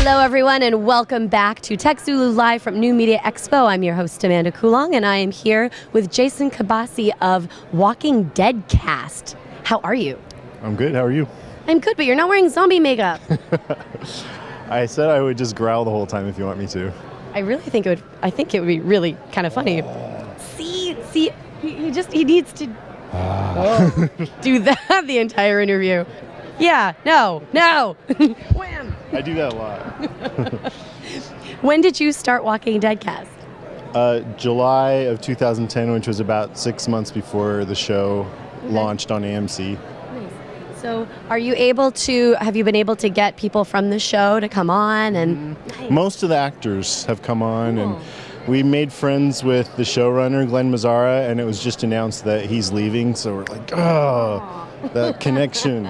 Hello, everyone, and welcome back to TechZulu Live from New Media Expo. I'm your host, Amanda Coulong, and I am here with Jason Cabassi of Walking Dead Cast. How are you? I'm good. How are you? I'm good, but you're not wearing zombie makeup. I said I would just growl the whole time if you want me to. I think it would be really kind of funny. See, he needs to do that the entire interview. Yeah, no. Wham! I do that a lot. When did you start Walking Dead Cast? July of 2010, which was about 6 months before the show launched on AMC. Nice. So have you been able to get people from the show to come on? And Nice. Most of the actors have come on, Cool. and we made friends with the showrunner, Glenn Mazzara, and it was just announced that he's leaving, so we're like, that connection.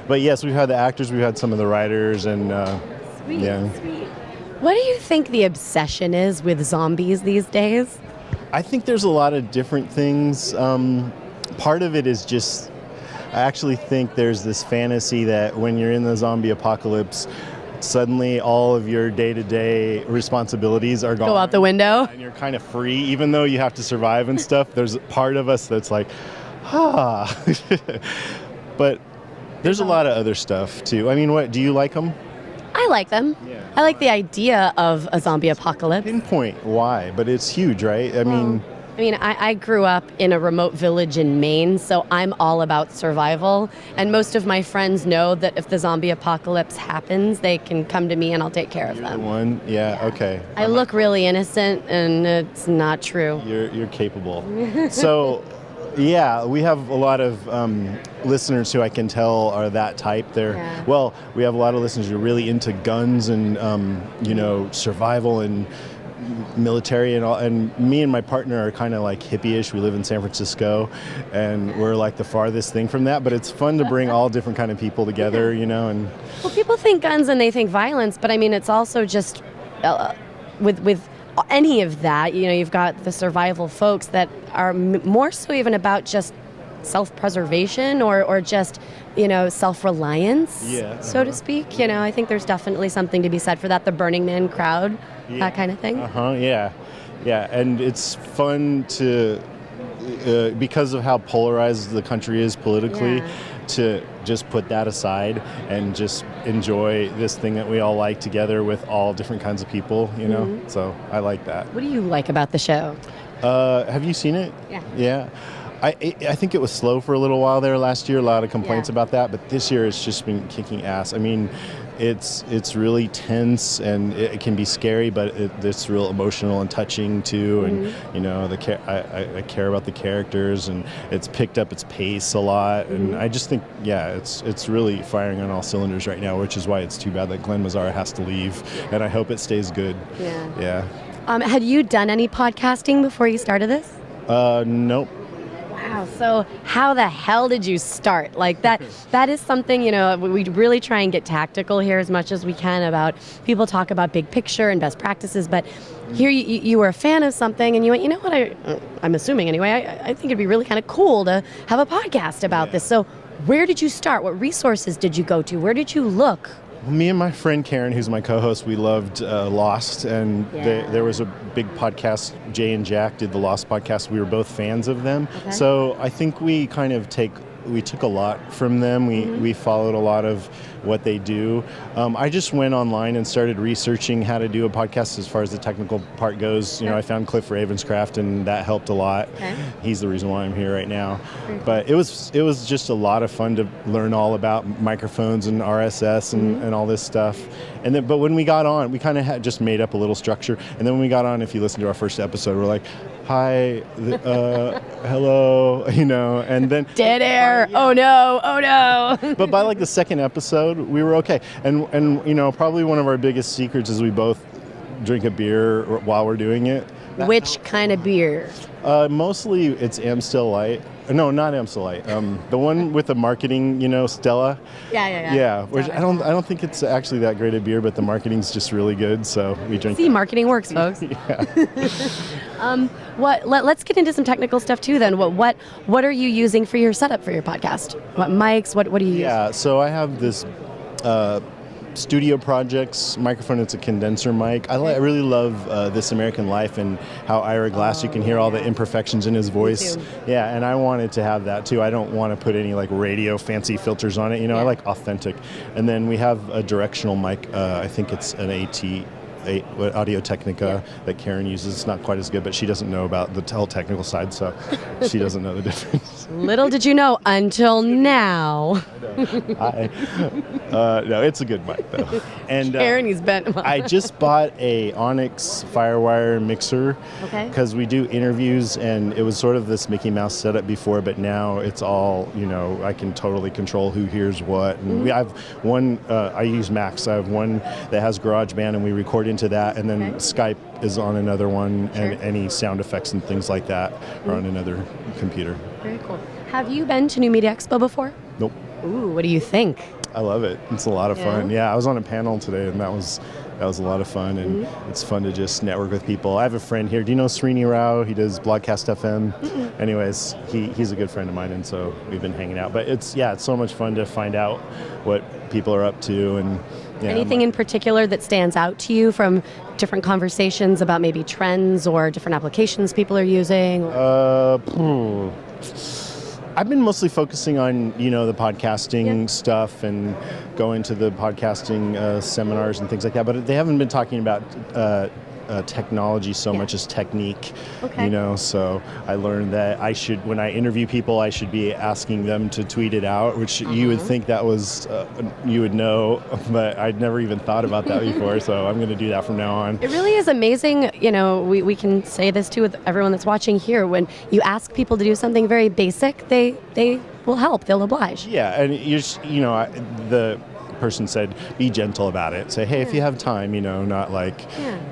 But yes, we've had the actors, we've had some of the writers, and Sweet. yeah. What do you think the obsession is with zombies these days? I think there's a lot of different things. Part of it is just, I actually think there's this fantasy that when you're in the zombie apocalypse, suddenly all of your day-to-day responsibilities are gone. Go out the window? And you're kind of free, even though you have to survive and stuff. There's a part of us that's like, But there's a lot of other stuff, too. I mean, what, do you like them? I like them. Yeah. I like the idea of a zombie apocalypse. Pinpoint why, but it's huge, right? I grew up in a remote village in Maine, so I'm all about survival. And most of my friends know that if the zombie apocalypse happens, they can come to me and I'll take care of you're the them. one? Yeah, okay. I look really innocent, and it's not true. You're capable. So, yeah, we have a lot of listeners who I can tell are that type. Well, we have a lot of listeners who are really into guns and survival and military and all. And me and my partner are kind of like hippie-ish. We live in San Francisco, and we're like the farthest thing from that. But it's fun to bring all different kind of people together, And Well, people think guns and they think violence, but I mean, it's also just with any of that, you've got the survival folks that are more so even about just self-preservation or just, self-reliance, so to speak. I think there's definitely something to be said for that, the Burning Man crowd, that kind of thing. Yeah. And it's fun to, because of how polarized the country is politically, to just put that aside and just enjoy this thing that we all like together with all different kinds of people, Mm-hmm. So I like that. What do you like about the show? Have you seen it? Yeah. I think it was slow for a little while there last year, a lot of complaints about that, but this year it's just been kicking ass. I mean, it's really tense and it can be scary, but it's real emotional and touching too. And I care about the characters, and it's picked up its pace a lot. And I just think, it's really firing on all cylinders right now, which is why it's too bad that Glenn Mazzara has to leave. And I hope it stays good. Yeah. Had you done any podcasting before you started this? Nope. Wow, so how the hell did you start? Like that is something, we really try and get tactical here as much as we can about, people talk about big picture and best practices, but here you were a fan of something and you went, you know what, I'm assuming anyway, I think it'd be really kind of cool to have a podcast about this. So where did you start? What resources did you go to? Where did you look? Me and my friend Karen, who's my co-host, we loved Lost, and there was a big podcast. Jay and Jack did the Lost podcast. We were both fans of them. Okay. So I think we kind of took a lot from them. We followed a lot of what they do. I just went online and started researching how to do a podcast as far as the technical part goes. I found Cliff Ravenscraft, and that helped a lot. Okay. He's the reason why I'm here right now. But it was just a lot of fun to learn all about microphones and RSS and all this stuff. And then, but when we got on, we kind of just made up a little structure. And then when we got on, if you listen to our first episode, we're like, hi, hello, and then dead air. Oh no. But by like the second episode, we were okay. And probably one of our biggest secrets is we both drink a beer while we're doing it. Which kind of beer? Mostly it's Amstel Light. No, not Amstel Light. The one with the marketing, Stella. Yeah. Which I don't think it's actually that great a beer, but the marketing's just really good, so we drink. See, marketing works, folks. Let's get into some technical stuff too. Then, what are you using for your setup for your podcast? What mics? What do you use? Yeah, so I have this studio projects, microphone, it's a condenser mic. I really love This American Life and how Ira Glass, you can hear all the imperfections in his voice. Yeah, and I wanted to have that too. I don't want to put any like radio fancy filters on it. I like authentic. And then we have a directional mic. I think it's an Audio Technica that Karen uses. It's not quite as good, but she doesn't know about the whole technical side, so she doesn't know the difference. Little did you know until now. No, it's a good mic though. And Karen, he's bent. I just bought a Onyx Firewire mixer because we do interviews, and it was sort of this Mickey Mouse setup before, but now it's all, I can totally control who hears what. And we have one, I use Macs. I have one that has GarageBand, and we record into that, and then Skype is on another one, and any sound effects and things like that are on another computer. Very cool. Have you been to New Media Expo before? Nope. Ooh, what do you think? I love it. It's a lot of fun. Yeah, I was on a panel today, and that was a lot of fun, and it's fun to just network with people. I have a friend here. Do you know Srini Rao? He does Broadcast FM. Anyways, he's a good friend of mine, and so we've been hanging out. But it's so much fun to find out what people are up to. And anything in particular that stands out to you from different conversations about maybe trends or different applications people are using? I've been mostly focusing on, the podcasting stuff and going to the podcasting seminars and things like that, but they haven't been talking about technology so much as technique, so I learned that when I interview people, I should be asking them to tweet it out, which you would think that was, you would know, but I'd never even thought about that before, so I'm going to do that from now on. It really is amazing, we can say this too with everyone that's watching here, when you ask people to do something very basic, they will help, they'll oblige. Yeah, and the person said, be gentle about it. Say, hey, if you have time, not like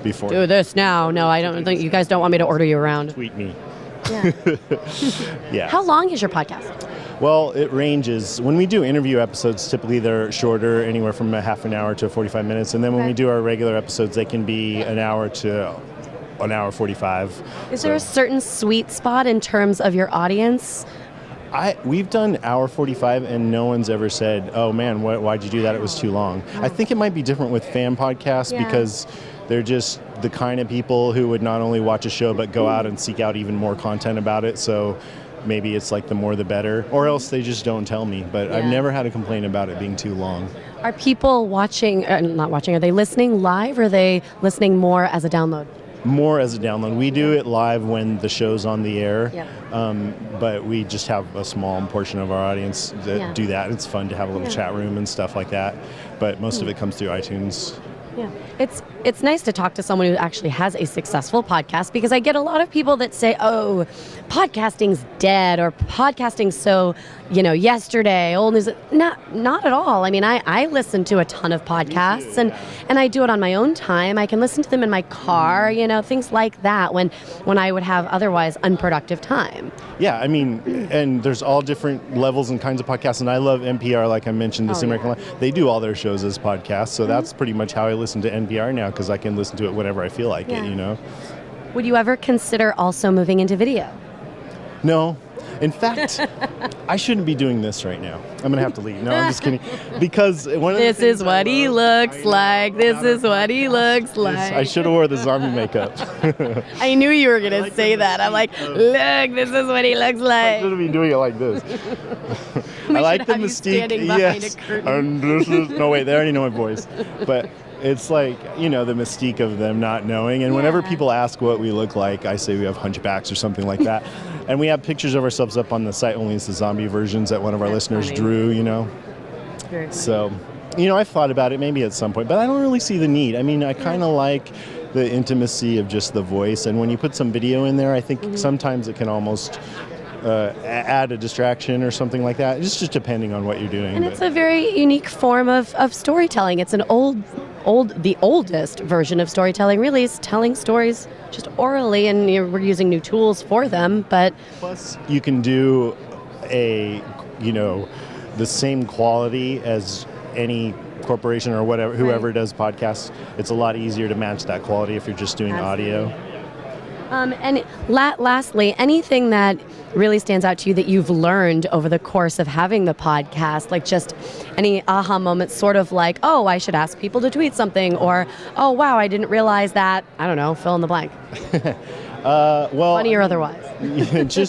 before. Do this now. No, I don't think you guys don't want me to order you around. Tweet me. Yeah. How long is your podcast? Well, it ranges. When we do interview episodes, typically they're shorter, anywhere from a half an hour to 45 minutes. And then when we do our regular episodes, they can be an hour to an hour 45. Is there a certain sweet spot in terms of your audience? We've done hour 45 and no one's ever said, oh man, why'd you do that? It was too long. I think it might be different with fan podcasts because they're just the kind of people who would not only watch a show but go out and seek out even more content about it. So maybe it's like the more the better, or else they just don't tell me. But I've never had a complaint about it being too long. Are people watching, not watching, are they listening live, or are they listening more as a download? More as a download. We do it live when the show's on the air, but we just have a small portion of our audience that do that. It's fun to have a little chat room and stuff like that, but most of it comes through iTunes. Yeah, it's nice to talk to someone who actually has a successful podcast, because I get a lot of people that say, oh, podcasting's dead, or podcasting's so, yesterday, old news. Not at all. I mean, I listen to a ton of podcasts, and I do it on my own time. I can listen to them in my car, things like that, when I would have otherwise unproductive time. Yeah, I mean, and there's all different levels and kinds of podcasts, and I love NPR, like I mentioned, This American Life. They do all their shows as podcasts, so that's pretty much how I listen to NPR now, because I can listen to it whenever I feel like it, Would you ever consider also moving into video? No. In fact, I shouldn't be doing this right now. I'm going to have to leave. No, I'm just kidding. Because one of this is what he looks like. This is what he looks like. I should have wore the zombie makeup. I knew you were going to say that. I'm like, look, this is what he looks like. I should have been doing it like this. I like the mystique. Yes. And this is, no, wait, they already know my voice. But it's like, the mystique of them not knowing. And whenever people ask what we look like, I say we have hunchbacks or something like that. And we have pictures of ourselves up on the site, only it's the zombie versions that one of our listeners drew, So, I've thought about it maybe at some point, but I don't really see the need. I mean, I kind of like the intimacy of just the voice. And when you put some video in there, I think sometimes it can almost add a distraction or something like that. It's just depending on what you're doing. And it's a very unique form of storytelling. It's the oldest version of storytelling, really, is telling stories just orally, and we're using new tools for them. But plus, you can do the same quality as any corporation or whoever does podcasts. It's a lot easier to match that quality if you're just doing audio. And lastly, anything that really stands out to you that you've learned over the course of having the podcast, like just any aha moments, sort of like, oh, I should ask people to tweet something, or, oh, wow, I didn't realize that, I don't know, fill in the blank. Well, Funny or otherwise.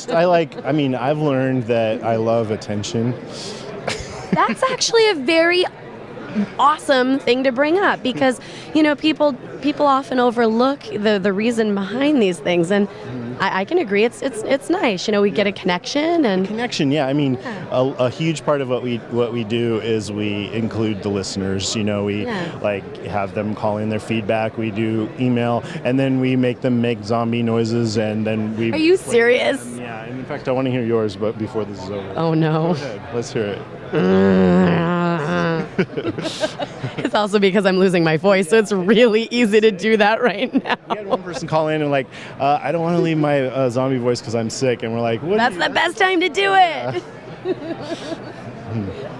I've learned that I love attention. That's actually a very awesome thing to bring up, because people often overlook the reason behind these things, and I can agree it's nice. We get a connection and Connection, yeah. A huge part of what we do is we include the listeners. We have them call in their feedback. We do email, and then we make them make zombie noises, and then we. Are you serious? Yeah. And in fact, I want to hear yours, but before this is over. Oh no. Go ahead. Let's hear it. It's also because I'm losing my voice, so it's really easy to do that right now. We had one person call in and I don't want to leave my zombie voice because I'm sick, and we're like, what? That's the best time to do it.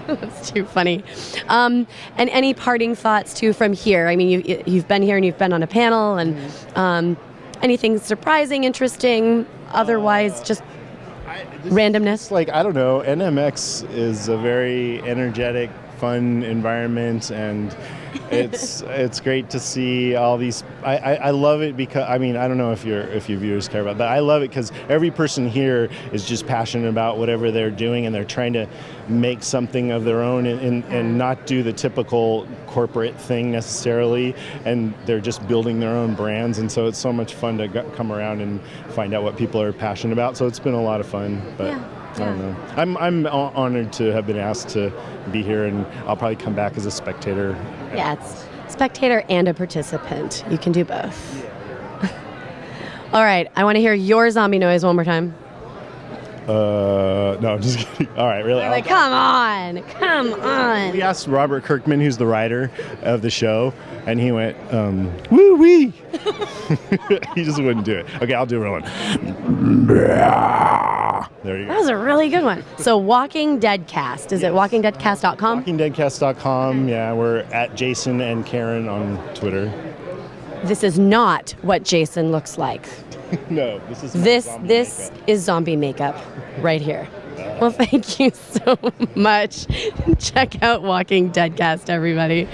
That's too funny. And any parting thoughts too from here? You've been here and you've been on a panel, and anything surprising, interesting, otherwise just randomness? I don't know. NMX is a very energetic, fun environment, and it's great to see all these. I love it because I don't know if your viewers care about that. I love it because every person here is just passionate about whatever they're doing, and they're trying to make something of their own and not do the typical corporate thing necessarily, and they're just building their own brands, and so it's so much fun to come around and find out what people are passionate about. So it's been a lot of fun, but I don't know. I'm honored to have been asked to be here, and I'll probably come back as a spectator. Yeah, it's spectator and a participant. You can do both. All right, I want to hear your zombie noise one more time. No, I'm just kidding. All right, really. Come on. We asked Robert Kirkman, who's the writer of the show, and he went, woo wee. He just wouldn't do it. Okay, I'll do a real one. There you go. That was a really good one. So Walking Dead Cast. Is it walkingdeadcast.com? WalkingDeadcast.com. Yeah, we're at Jason and Karen on Twitter. This is not what Jason looks like. No, this is zombie makeup right here. Well, thank you so much. Check out Walking Dead Cast, everybody.